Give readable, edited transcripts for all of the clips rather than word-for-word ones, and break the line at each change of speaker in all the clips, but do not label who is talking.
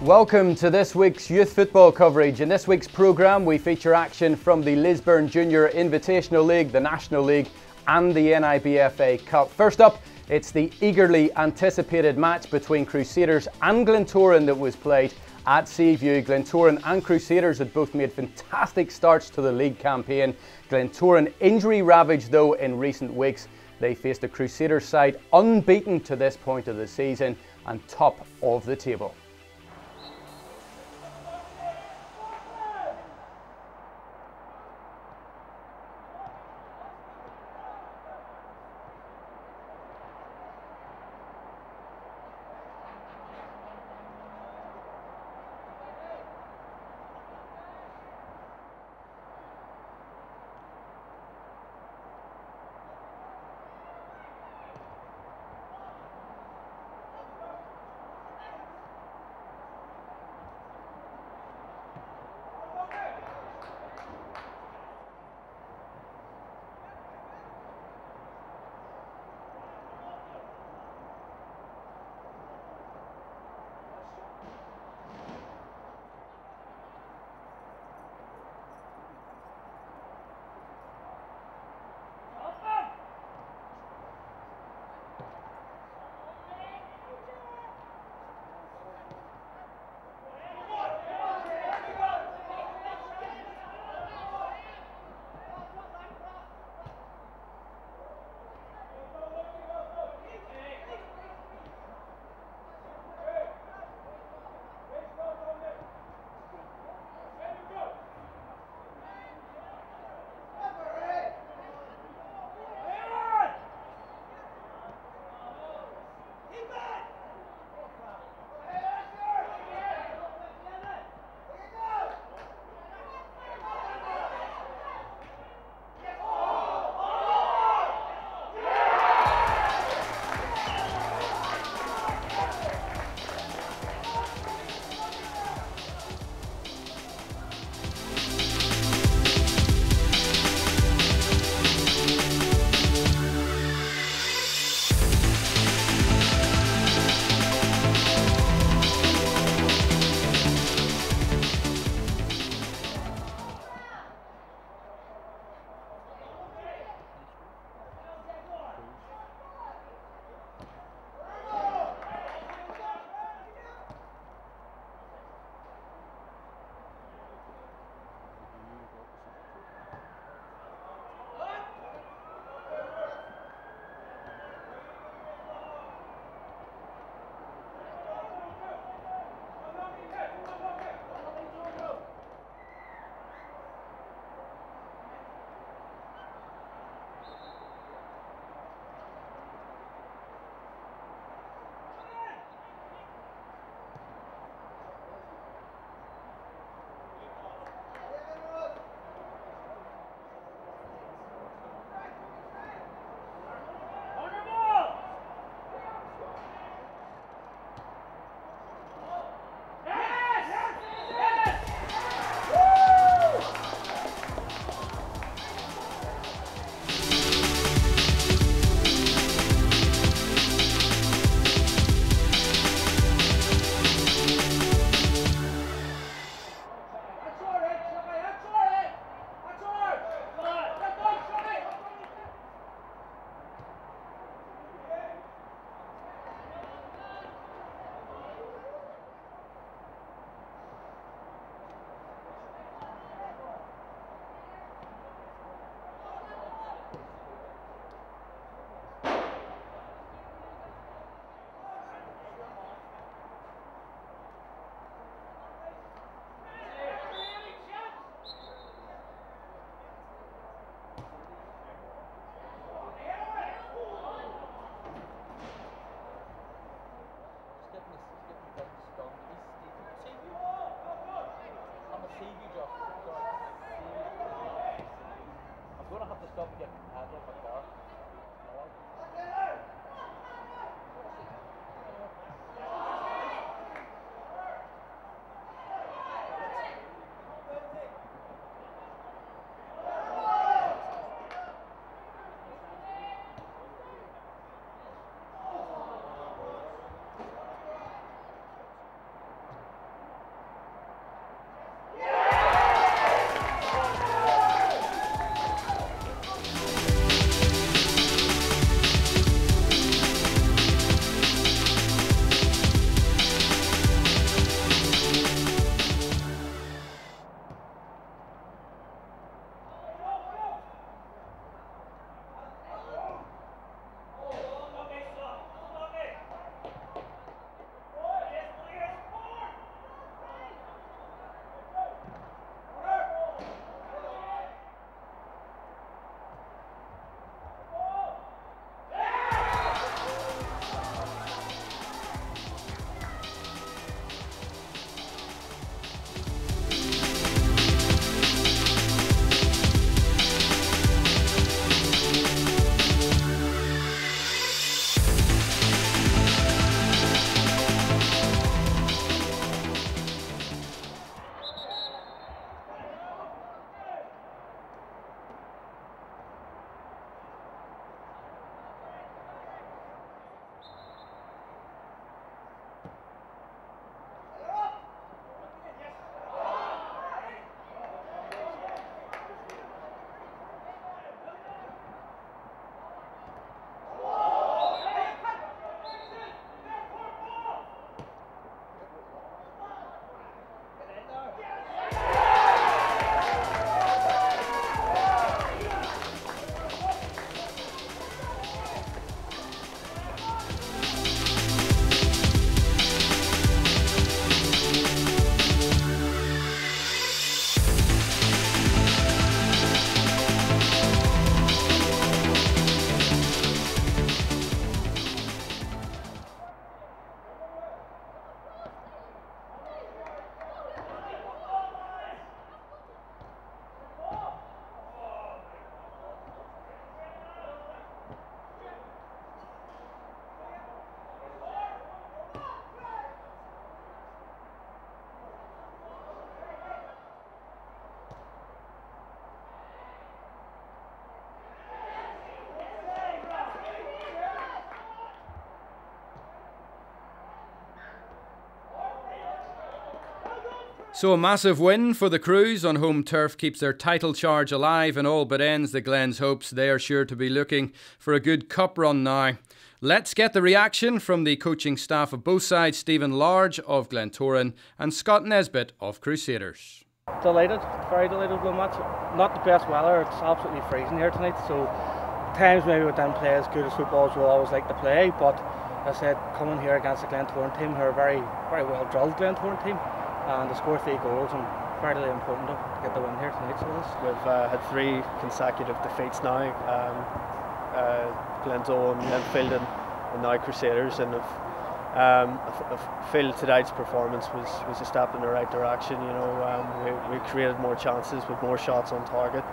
Welcome to this week's youth football coverage. In this week's programme we feature action from the Lisburn Junior Invitational League, the National League and the NIBFA Cup. First up, it's the eagerly anticipated match between Crusaders and Glentoran that was played at Seaview. Glentoran and Crusaders had both made fantastic starts to the league campaign. Glentoran injury ravaged though in recent weeks. They faced a Crusaders side unbeaten to this point of the season and top of the table. So a massive win for the Crews on home turf keeps their title charge alive and all but ends the Glens' hopes. They are sure to be looking for a good cup run now. Let's get the reaction from the coaching staff of both sides, Stephen Large of Glentoran and Scott Nesbitt of Crusaders.
Delighted, very delighted with the match. Not the best weather, it's absolutely freezing here tonight, so times maybe we didn't play as good as football as we always like to play, but as I said, coming here against the Glentoran team, who are a very well drilled Glentoran team, and to score 3 goals, and fairly important to get the win here tonight. So
we've had 3 consecutive defeats now, Glentoran, Glenfield and now Crusaders, and I feel tonight's performance was a step in the right direction. You know, we created more chances with more shots on target.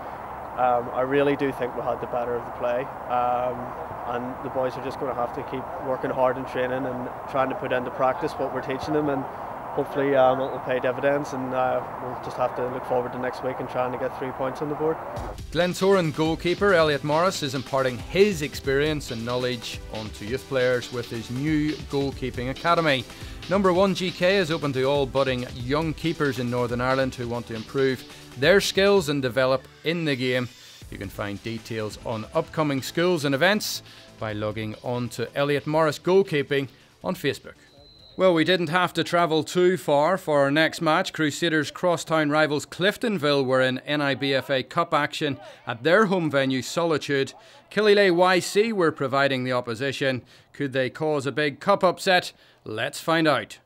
I really do think we had the better of the play, and the boys are just going to have to keep working hard in training and trying to put into practice what we're teaching them, and hopefully it will pay dividends, and we'll just have to look forward to next week and trying to get 3 points on the board.
Glentoran goalkeeper Elliot Morris is imparting his experience and knowledge onto youth players with his new goalkeeping academy. Number 1 GK is open to all budding young keepers in Northern Ireland who want to improve their skills and develop in the game. You can find details on upcoming schools and events by logging on to Elliot Morris Goalkeeping on Facebook. Well, we didn't have to travel too far for our next match. Crusaders crosstown rivals Cliftonville were in NIBFA Cup action at their home venue Solitude. Killyleagh YC were providing the opposition. Could they cause a big cup upset? Let's find out.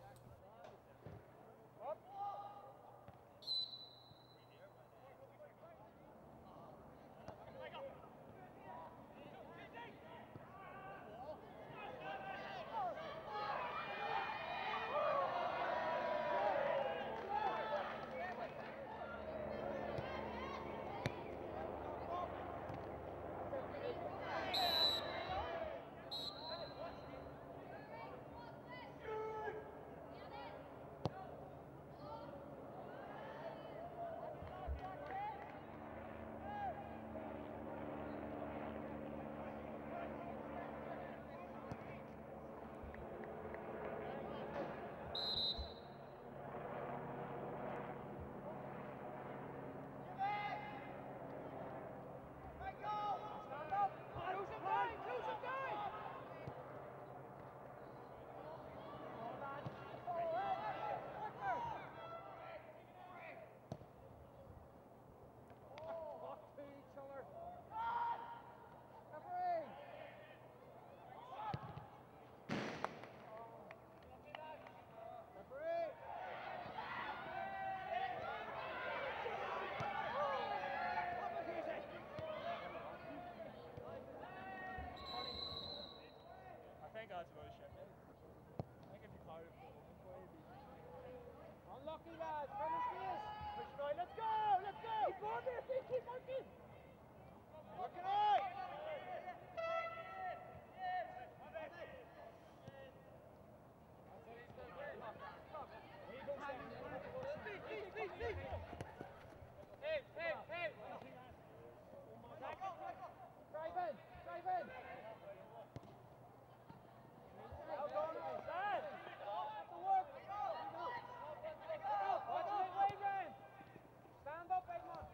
Unlucky lads, let's go! Keep on there, keep working! Working out! Hey! Drive in! Stand up, big man.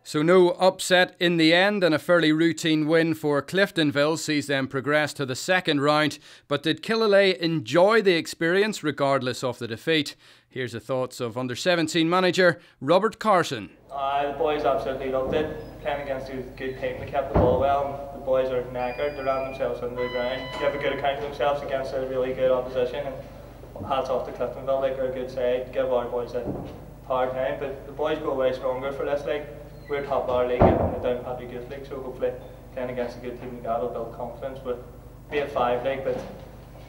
So no upset in the end, and a fairly routine win for Cliftonville sees them progress to the second round. But did Killyleagh enjoy the experience regardless of the defeat? Here's the thoughts of under-17 manager Robert Carson.
The boys absolutely loved it. Playing against a good team, they kept the ball well. The boys are knackered, they ran themselves into the ground. They have a good account of themselves against a really good opposition. And hats off to Cliftonville, like they're a good side. Give our boys a hard time, but the boys go away stronger for this league. We're top of our league in the Down Patrick Youth League, so hopefully playing against a good team like that will build confidence. But be it 5 league, but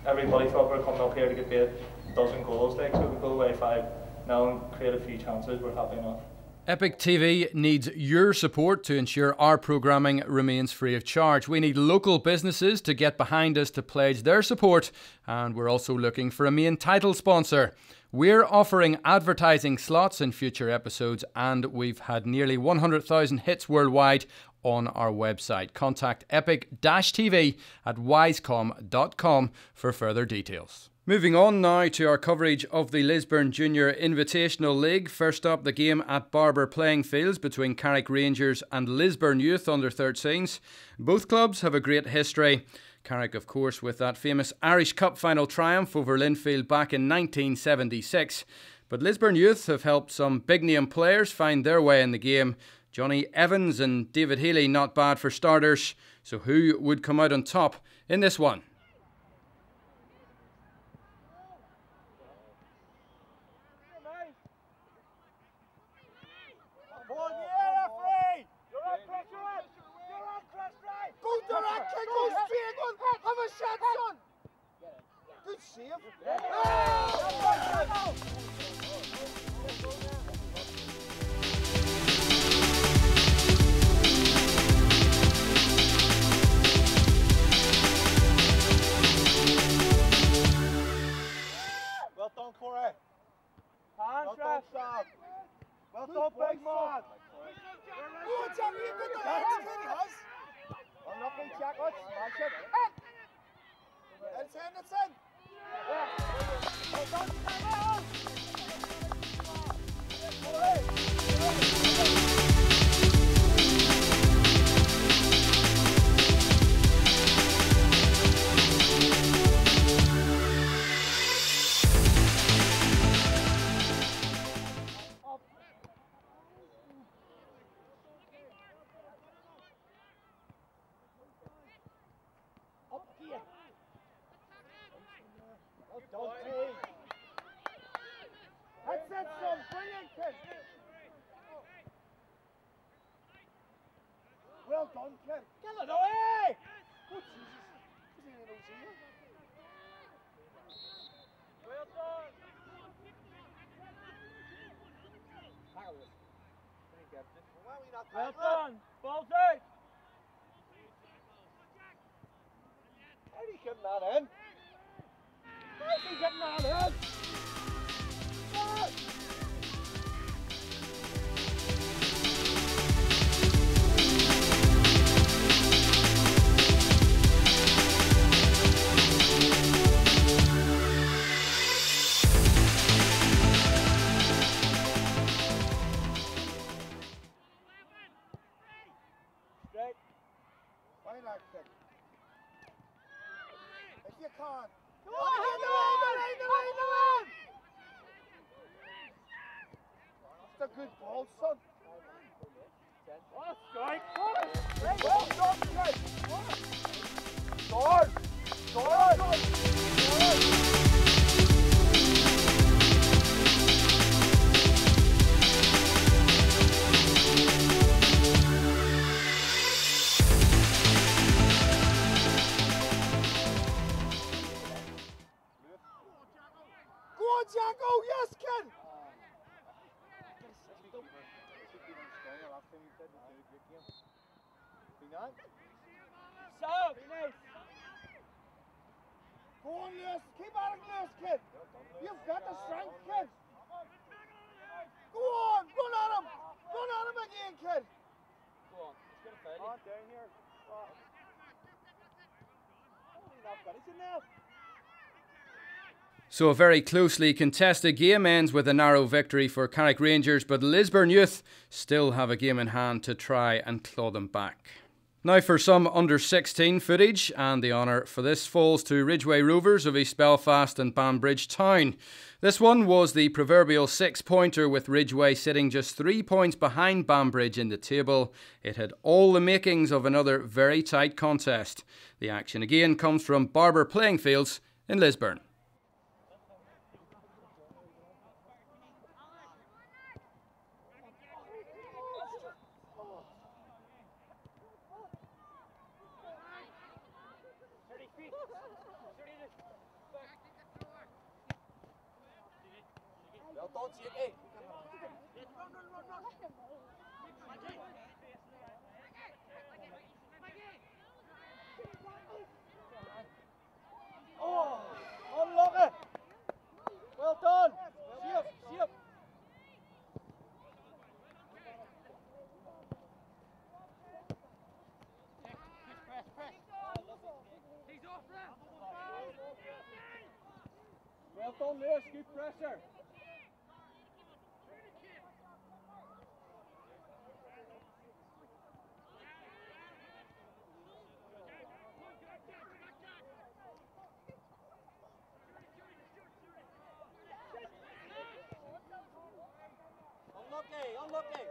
everybody thought we were coming up here to get be a dozen goals, like, so we go away 5 now and create a few chances. We're happy enough.
Epic TV needs your support to ensure our programming remains free of charge. We need local businesses to get behind us to pledge their support, and we're also looking for a main title sponsor. We're offering advertising slots in future episodes, and we've had nearly 100,000 hits worldwide on our website. Contact epic-tv at wisecom.com for further details. Moving on now to our coverage of the Lisburn Junior Invitational League. First up, the game at Barber Playing Fields between Carrick Rangers and Lisburn Youth under-13s. Both clubs have a great history. Carrick, of course, with that famous Irish Cup final triumph over Linfield back in 1976. But Lisburn Youth have helped some big-name players find their way in the game. Johnny Evans and David Healy not bad for starters. So who would come out on top in this one?
Good save. Well done, Corey. Well done, Sam. Well done, big man. Oh, Jackie, you've got the legs, Kenny has. Unlucky, Jack. Let's smash it. It's in, it's in. Well done, Sam. Well done, kid. Get it away! Oh, Jesus. Well done. Well done. Ball's out. How's he getting that in? How's he getting that in? If you can't. Come on, the line! That's a good ball, son. Oh, strike! Well done, kid! Sword! Jacko, yes, kid! So, nice. Go on, Lewis. Keep at it, Lewis, kid. You've got the strength, kid. Go on, run at him. Run at him again, kid. Go on, let's get a fight. On, down here. He's not got it enough.
So a very closely contested game ends with a narrow victory for Carrick Rangers, but Lisburn Youth still have a game in hand to try and claw them back. Now for some under-16 footage, and the honour for this falls to Ridgeway Rovers of East Belfast and Banbridge Town. This one was the proverbial six-pointer, with Ridgeway sitting just 3 points behind Banbridge in the table. It had all the makings of another very tight contest. The action again comes from Barber Playing Fields in Lisburn.
Oh, unlock it. Well done. Shift. Well done, Lewis. Good pressure. Unlucky.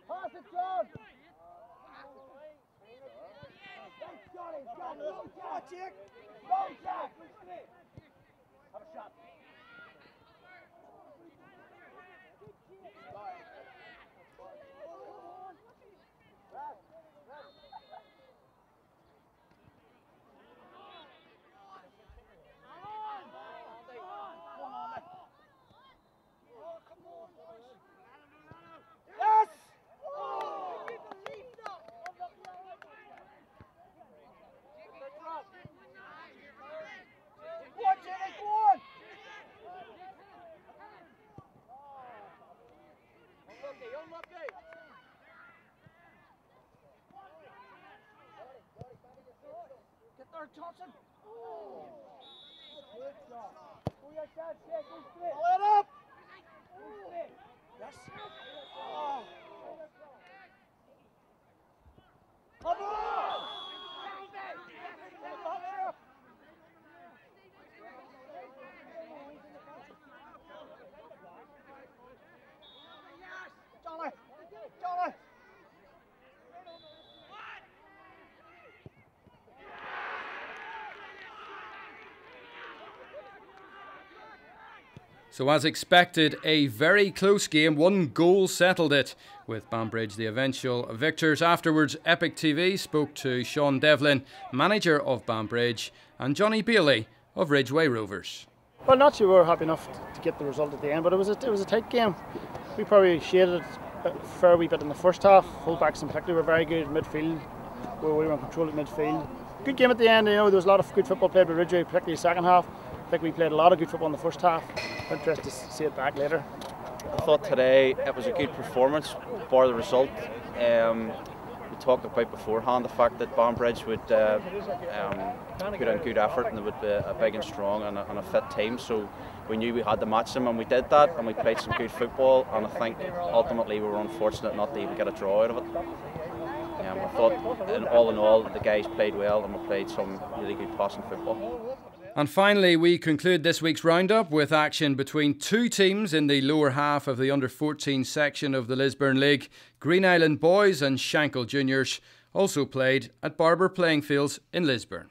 Pass it, John. Thanks, Johnny. Go, Jack. Have a shot. Get there, Johnson. Good job. Pull it up. Yes. Oh. Come on. Johnny.
So as expected, a very close game. One goal settled it, with Banbridge the eventual victors. Afterwards, Epic TV spoke to Sean Devlin, manager of Banbridge, and Johnny Bailey of Ridgeway Rovers.
Well, not sure we were happy enough to get the result at the end, but it was a tight game. We probably shaded a fair wee bit in the first half. Fullbacks in particular were very good. Midfield, where we were in control at midfield. Good game at the end. You know, there was a lot of good football played by Ridgeway, particularly the second half. I think we played a lot of good football in the first half. Interested to see it back later.
I thought today it was a good performance, bar the result. We talked about beforehand the fact that Banbridge would put in good effort, and they would be a big and strong and a fit team. So we knew we had to match them, and we did that, and we played some good football. And I think ultimately we were unfortunate not to even get a draw out of it. I thought, all in all, the guys played well, and we played some really good passing football.
And finally, we conclude this week's roundup with action between two teams in the lower half of the under-14 section of the Lisburn League. Green Island Boys and Shankill Juniors also played at Barber Playing Fields in Lisburn.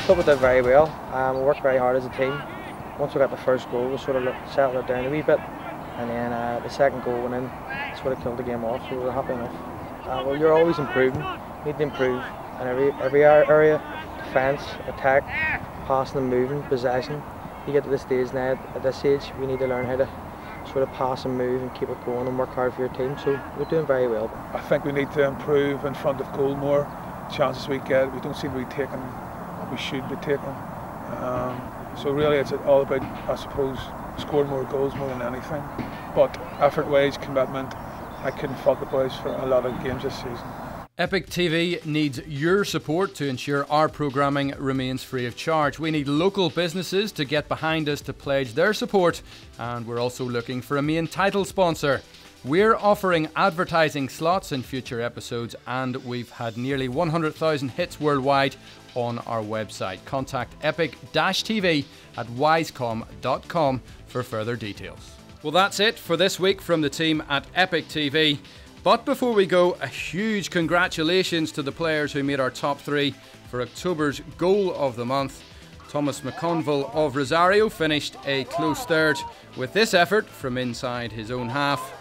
I thought we did very well. We worked very hard as a team. Once we got the first goal, we sort of settled it down a wee bit, and then the second goal went in, sort of killed the game off, so we were happy enough. Well, you're always improving. You need to improve in every area: defence, attack, passing and moving, possession. You get to this stage now, at this age, we need to learn how to sort of pass and move and keep it going and work hard for your team, so we're doing very well.
I think we need to improve in front of goal more. Chances we get, we don't seem to be taking what we should be taking. So really it's all about, I suppose, scoring more goals more than anything. But effort-wise, commitment, I couldn't fault the boys for a lot of games this season.
Epic TV needs your support to ensure our programming remains free of charge. We need local businesses to get behind us to pledge their support, and we're also looking for a main title sponsor. We're offering advertising slots in future episodes, and we've had nearly 100,000 hits worldwide on our website. Contact epic-tv at wisecom.com for further details. Well, that's it for this week from the team at Epic TV. But before we go, a huge congratulations to the players who made our top 3 for October's Goal of the Month. Thomas McConville of Rosario finished a close third with this effort from inside his own half.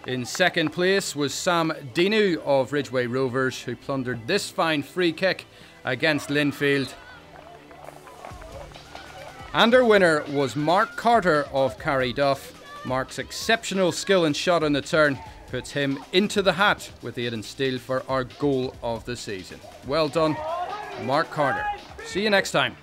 In second place was Sam Dinu of Ridgeway Rovers, who plundered this fine free kick against Linfield. And our winner was Mark Carter of Carrick. Mark's exceptional skill and shot on the turn puts him into the hat with Aidan Steele for our goal of the season. Well done, Mark Carter. See you next time.